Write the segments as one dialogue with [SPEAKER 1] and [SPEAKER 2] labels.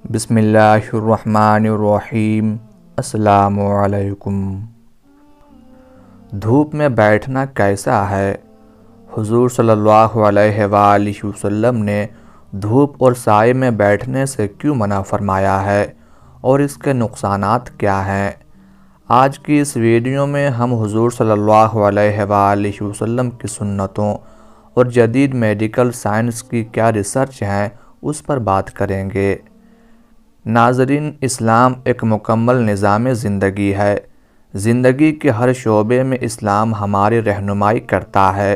[SPEAKER 1] بسم اللہ الرحمن الرحیم۔ السلام علیکم۔ دھوپ میں بیٹھنا کیسا ہے؟ حضور صلی اللہ علیہ وآلہ وسلم نے دھوپ اور سائے میں بیٹھنے سے کیوں منع فرمایا ہے اور اس کے نقصانات کیا ہیں؟ آج کی اس ویڈیو میں ہم حضور صلی اللہ علیہ وآلہ وسلم کی سنتوں اور جدید میڈیکل سائنس کی کیا ریسرچ ہیں اس پر بات کریں گے۔ ناظرین، اسلام ایک مکمل نظام زندگی ہے۔ زندگی کے ہر شعبے میں اسلام ہماری رہنمائی کرتا ہے۔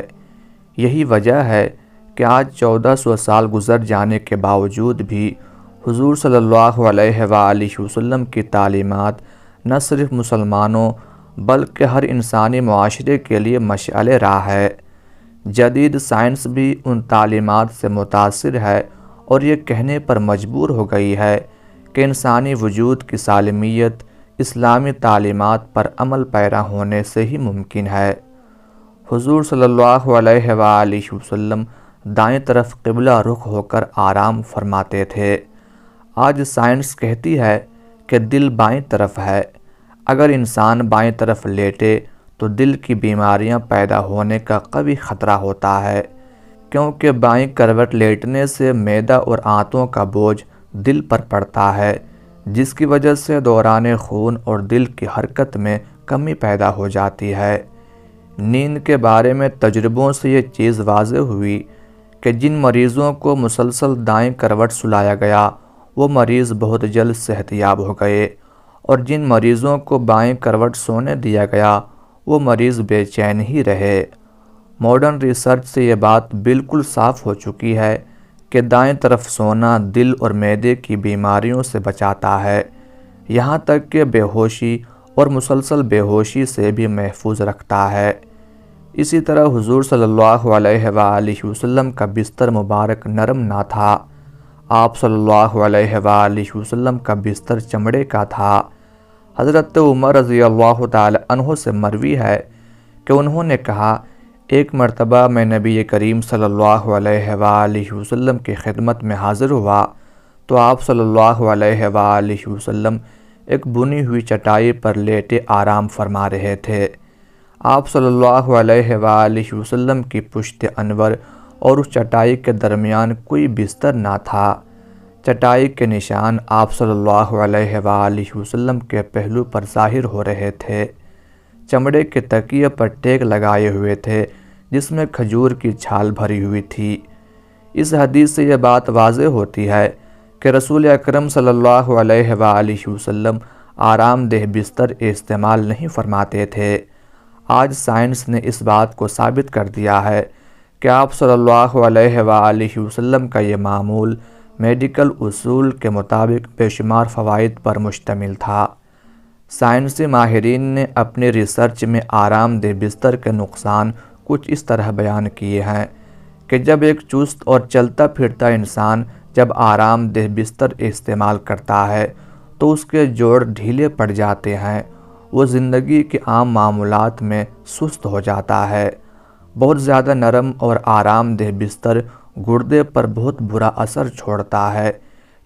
[SPEAKER 1] یہی وجہ ہے کہ آج 1400 سال گزر جانے کے باوجود بھی حضور صلی اللہ علیہ وآلہ وسلم کی تعلیمات نہ صرف مسلمانوں بلکہ ہر انسانی معاشرے کے لیے مشعل راہ ہے۔ جدید سائنس بھی ان تعلیمات سے متاثر ہے اور یہ کہنے پر مجبور ہو گئی ہے کہ انسانی وجود کی سالمیت اسلامی تعلیمات پر عمل پیرا ہونے سے ہی ممکن ہے۔ حضور صلی اللہ علیہ وآلہ وسلم دائیں طرف قبلہ رخ ہو کر آرام فرماتے تھے۔ آج سائنس کہتی ہے کہ دل بائیں طرف ہے۔ اگر انسان بائیں طرف لیٹے تو دل کی بیماریاں پیدا ہونے کا قوی خطرہ ہوتا ہے، کیونکہ بائیں کروٹ لیٹنے سے معدہ اور آنتوں کا بوجھ دل پر پڑتا ہے، جس کی وجہ سے دوران خون اور دل کی حرکت میں کمی پیدا ہو جاتی ہے۔ نیند کے بارے میں تجربوں سے یہ چیز واضح ہوئی کہ جن مریضوں کو مسلسل دائیں کروٹ سلایا گیا وہ مریض بہت جلد صحت یاب ہو گئے، اور جن مریضوں کو بائیں کروٹ سونے دیا گیا وہ مریض بے چین ہی رہے۔ ماڈرن ریسرچ سے یہ بات بالکل صاف ہو چکی ہے کہ دائیں طرف سونا دل اور معدے کی بیماریوں سے بچاتا ہے، یہاں تک کہ بے ہوشی اور مسلسل بے ہوشی سے بھی محفوظ رکھتا ہے۔ اسی طرح حضور صلی اللہ علیہ وآلہ وسلم کا بستر مبارک نرم نہ تھا۔ آپ صلی اللہ علیہ وآلہ وسلم کا بستر چمڑے کا تھا۔ حضرت عمر رضی اللہ تعالی عنہ سے مروی ہے کہ انہوں نے کہا، ایک مرتبہ میں نبی کریم صلی اللہ علیہ وآلہ وسلم کی خدمت میں حاضر ہوا تو آپ صلی اللہ علیہ وآلہ وسلم ایک بنی ہوئی چٹائی پر لیٹے آرام فرما رہے تھے۔ آپ صلی اللہ علیہ وآلہ وسلم کی پشت انور اور اس چٹائی کے درمیان کوئی بستر نہ تھا۔ چٹائی کے نشان آپ صلی اللہ علیہ وآلہ وسلم کے پہلو پر ظاہر ہو رہے تھے۔ چمڑے کے تکیے پر ٹیک لگائے ہوئے تھے جس میں کھجور کی چھال بھری ہوئی تھی۔ اس حدیث سے یہ بات واضح ہوتی ہے کہ رسول اکرم صلی اللہ علیہ وآلہ وسلم آرام دہ بستر استعمال نہیں فرماتے تھے۔ آج سائنس نے اس بات کو ثابت کر دیا ہے کہ آپ صلی اللہ علیہ وآلہ وسلم کا یہ معمول میڈیکل اصول کے مطابق بے شمار فوائد پر مشتمل تھا۔ سائنسی ماہرین نے اپنی ریسرچ میں آرام دہ بستر کے نقصان کچھ اس طرح بیان کیے ہیں کہ جب ایک چست اور چلتا پھرتا انسان جب آرام دہ بستر استعمال کرتا ہے تو اس کے جوڑ ڈھیلے پڑ جاتے ہیں، وہ زندگی کے عام معمولات میں سست ہو جاتا ہے۔ بہت زیادہ نرم اور آرام دہ بستر گردے پر بہت برا اثر چھوڑتا ہے،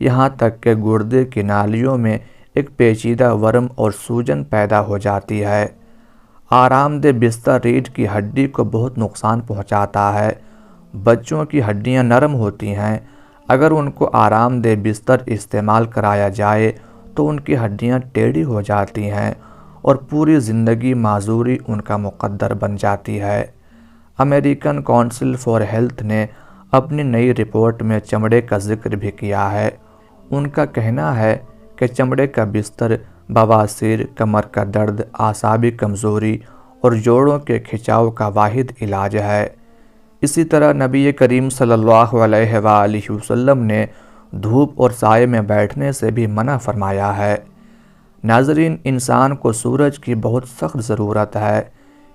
[SPEAKER 1] یہاں تک کہ گردے کی نالیوں میں ایک پیچیدہ ورم اور سوجن پیدا ہو جاتی ہے۔ آرام دہ بستر ریڑھ کی ہڈی کو بہت نقصان پہنچاتا ہے۔ بچوں کی ہڈیاں نرم ہوتی ہیں، اگر ان کو آرام دہ بستر استعمال کرایا جائے تو ان کی ہڈیاں ٹیڑھی ہو جاتی ہیں اور پوری زندگی معذوری ان کا مقدر بن جاتی ہے۔ امریکن کونسل فار ہیلتھ نے اپنی نئی رپورٹ میں چمڑے کا ذکر بھی کیا ہے۔ ان کا کہنا ہے کہ چمڑے کا بستر بواسیر، کمر کا درد، اعصابی کمزوری اور جوڑوں کے کھچاؤ کا واحد علاج ہے۔ اسی طرح نبی کریم صلی اللہ علیہ وآلہ وسلم نے دھوپ اور سائے میں بیٹھنے سے بھی منع فرمایا ہے۔ ناظرین، انسان کو سورج کی بہت سخت ضرورت ہے،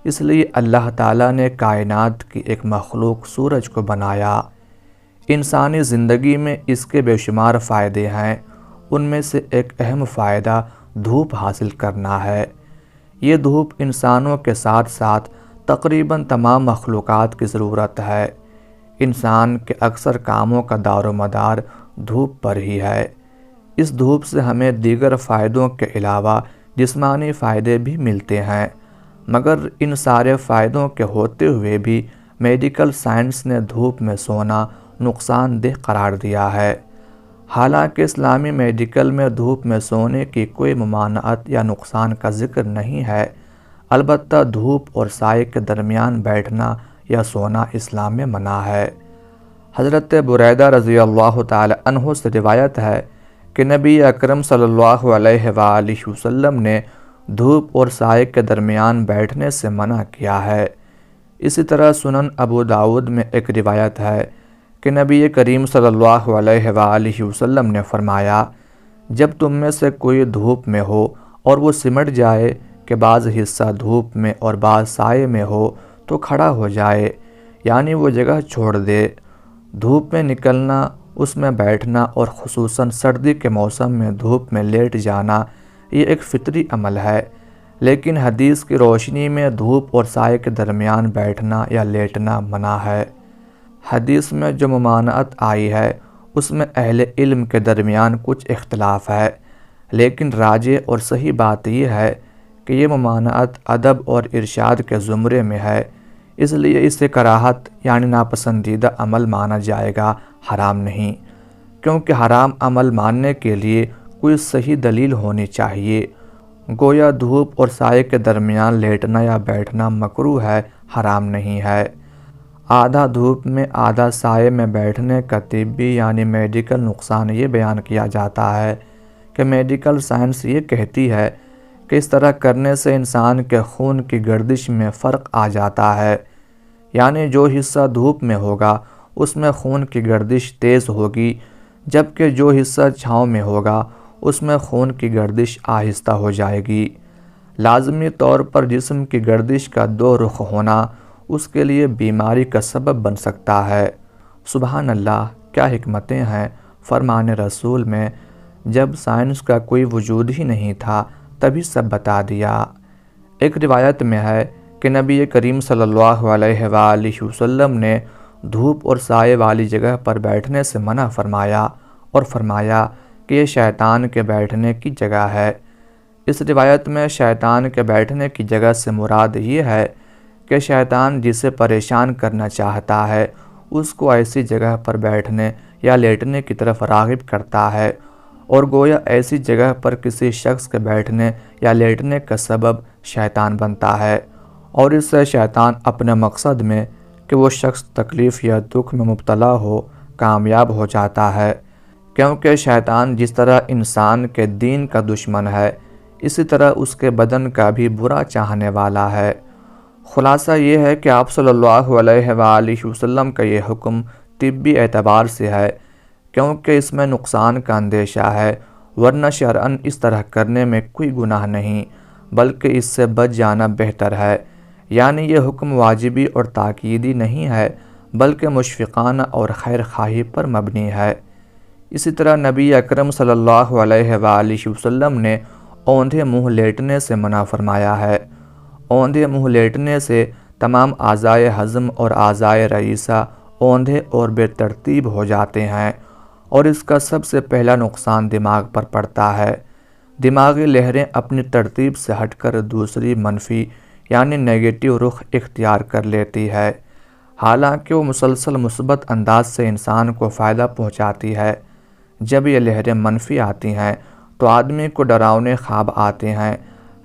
[SPEAKER 1] اس لیے اللہ تعالیٰ نے کائنات کی ایک مخلوق سورج کو بنایا۔ انسانی زندگی میں اس کے بے شمار فائدے ہیں، ان میں سے ایک اہم فائدہ دھوپ حاصل کرنا ہے۔ یہ دھوپ انسانوں کے ساتھ ساتھ تقریباً تمام مخلوقات کی ضرورت ہے۔ انسان کے اکثر کاموں کا دار و مدار دھوپ پر ہی ہے۔ اس دھوپ سے ہمیں دیگر فائدوں کے علاوہ جسمانی فائدے بھی ملتے ہیں، مگر ان سارے فائدوں کے ہوتے ہوئے بھی میڈیکل سائنس نے دھوپ میں سونا نقصان دہ قرار دیا ہے۔ حالانکہ اسلامی میڈیکل میں دھوپ میں سونے کی کوئی ممانعت یا نقصان کا ذکر نہیں ہے، البتہ دھوپ اور سائے کے درمیان بیٹھنا یا سونا اسلام میں منع ہے۔ حضرت بریدہ رضی اللہ تعالی عنہ سے روایت ہے کہ نبی اکرم صلی اللہ علیہ وآلہ وسلم نے دھوپ اور سائے کے درمیان بیٹھنے سے منع کیا ہے۔ اسی طرح سنن ابو داؤد میں ایک روایت ہے کہ نبی کریم صلی اللہ علیہ وآلہ وسلم نے فرمایا، جب تم میں سے کوئی دھوپ میں ہو اور وہ سمٹ جائے کہ بعض حصہ دھوپ میں اور بعض سائے میں ہو تو کھڑا ہو جائے، یعنی وہ جگہ چھوڑ دے۔ دھوپ میں نکلنا، اس میں بیٹھنا اور خصوصاً سردی کے موسم میں دھوپ میں لیٹ جانا یہ ایک فطری عمل ہے، لیکن حدیث کی روشنی میں دھوپ اور سائے کے درمیان بیٹھنا یا لیٹنا منع ہے۔ حدیث میں جو ممانعت آئی ہے اس میں اہل علم کے درمیان کچھ اختلاف ہے، لیکن راجح اور صحیح بات یہ ہے کہ یہ ممانعت ادب اور ارشاد کے زمرے میں ہے، اس لیے اسے کراہت یعنی ناپسندیدہ عمل مانا جائے گا، حرام نہیں، کیونکہ حرام عمل ماننے کے لیے کوئی صحیح دلیل ہونی چاہیے۔ گویا دھوپ اور سائے کے درمیان لیٹنا یا بیٹھنا مکروہ ہے، حرام نہیں ہے۔ آدھا دھوپ میں آدھا سائے میں بیٹھنے کا طبی یعنی میڈیکل نقصان یہ بیان کیا جاتا ہے کہ میڈیکل سائنس یہ کہتی ہے کہ اس طرح کرنے سے انسان کے خون کی گردش میں فرق آ جاتا ہے، یعنی جو حصہ دھوپ میں ہوگا اس میں خون کی گردش تیز ہوگی، جبکہ جو حصہ چھاؤں میں ہوگا اس میں خون کی گردش آہستہ ہو جائے گی۔ لازمی طور پر جسم کی گردش کا دو رخ ہونا اس کے لیے بیماری کا سبب بن سکتا ہے۔ سبحان اللہ، کیا حکمتیں ہیں فرمان رسول میں، جب سائنس کا کوئی وجود ہی نہیں تھا تبھی سب بتا دیا۔ ایک روایت میں ہے کہ نبی کریم صلی اللہ علیہ وآلہ وسلم نے دھوپ اور سائے والی جگہ پر بیٹھنے سے منع فرمایا اور فرمایا کہ یہ شیطان کے بیٹھنے کی جگہ ہے۔ اس روایت میں شیطان کے بیٹھنے کی جگہ سے مراد یہ ہے کہ شیطان جسے پریشان کرنا چاہتا ہے اس کو ایسی جگہ پر بیٹھنے یا لیٹنے کی طرف راغب کرتا ہے، اور گویا ایسی جگہ پر کسی شخص کے بیٹھنے یا لیٹنے کا سبب شیطان بنتا ہے، اور اس سے شیطان اپنے مقصد میں کہ وہ شخص تکلیف یا دکھ میں مبتلا ہو کامیاب ہو جاتا ہے، کیونکہ شیطان جس طرح انسان کے دین کا دشمن ہے اسی طرح اس کے بدن کا بھی برا چاہنے والا ہے۔ خلاصہ یہ ہے کہ آپ صلی اللہ علیہ وآلہ وسلم کا یہ حکم طبی اعتبار سے ہے، کیونکہ اس میں نقصان کا اندیشہ ہے، ورنہ شرعاً اس طرح کرنے میں کوئی گناہ نہیں، بلکہ اس سے بچ جانا بہتر ہے۔ یعنی یہ حکم واجبی اور تاکیدی نہیں ہے، بلکہ مشفقانہ اور خیر خواہی پر مبنی ہے۔ اسی طرح نبی اکرم صلی اللہ علیہ وآلہ وسلم نے اوندھے منہ لیٹنے سے منع فرمایا ہے۔ اوندھے منہ لیٹنے سے تمام اعضائے ہضم اور اعضائے رئیسہ اوندھے اور بے ترتیب ہو جاتے ہیں، اور اس کا سب سے پہلا نقصان دماغ پر پڑتا ہے۔ دماغی لہریں اپنی ترتیب سے ہٹ کر دوسری منفی یعنی نیگیٹو رخ اختیار کر لیتی ہے، حالانکہ وہ مسلسل مثبت انداز سے انسان کو فائدہ پہنچاتی ہے۔ جب یہ لہریں منفی آتی ہیں تو آدمی کو ڈراؤنے خواب آتے ہیں،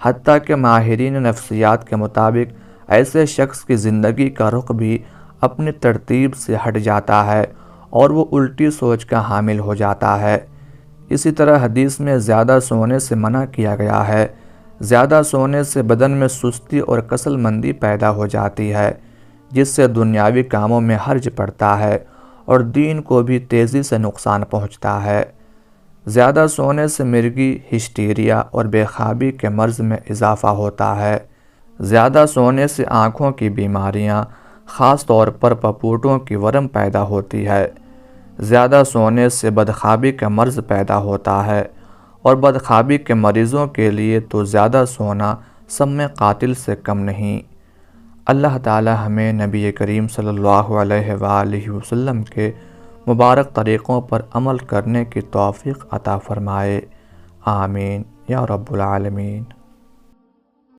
[SPEAKER 1] حتیٰ کہ ماہرین نفسیات کے مطابق ایسے شخص کی زندگی کا رخ بھی اپنی ترتیب سے ہٹ جاتا ہے اور وہ الٹی سوچ کا حامل ہو جاتا ہے۔ اسی طرح حدیث میں زیادہ سونے سے منع کیا گیا ہے۔ زیادہ سونے سے بدن میں سستی اور کسل مندی پیدا ہو جاتی ہے، جس سے دنیاوی کاموں میں حرج پڑتا ہے اور دین کو بھی تیزی سے نقصان پہنچتا ہے۔ زیادہ سونے سے مرگی، ہسٹیریا اور بے خوابی کے مرض میں اضافہ ہوتا ہے۔ زیادہ سونے سے آنکھوں کی بیماریاں، خاص طور پر پپوٹوں کی ورم پیدا ہوتی ہے۔ زیادہ سونے سے بدخوابی کا مرض پیدا ہوتا ہے، اور بدخوابی کے مریضوں کے لیے تو زیادہ سونا سم قاتل سے کم نہیں۔ اللہ تعالی ہمیں نبی کریم صلی اللہ علیہ وآلہ وسلم کے مبارک طریقوں پر عمل کرنے کی توفیق عطا فرمائے، آمین یا رب العالمین۔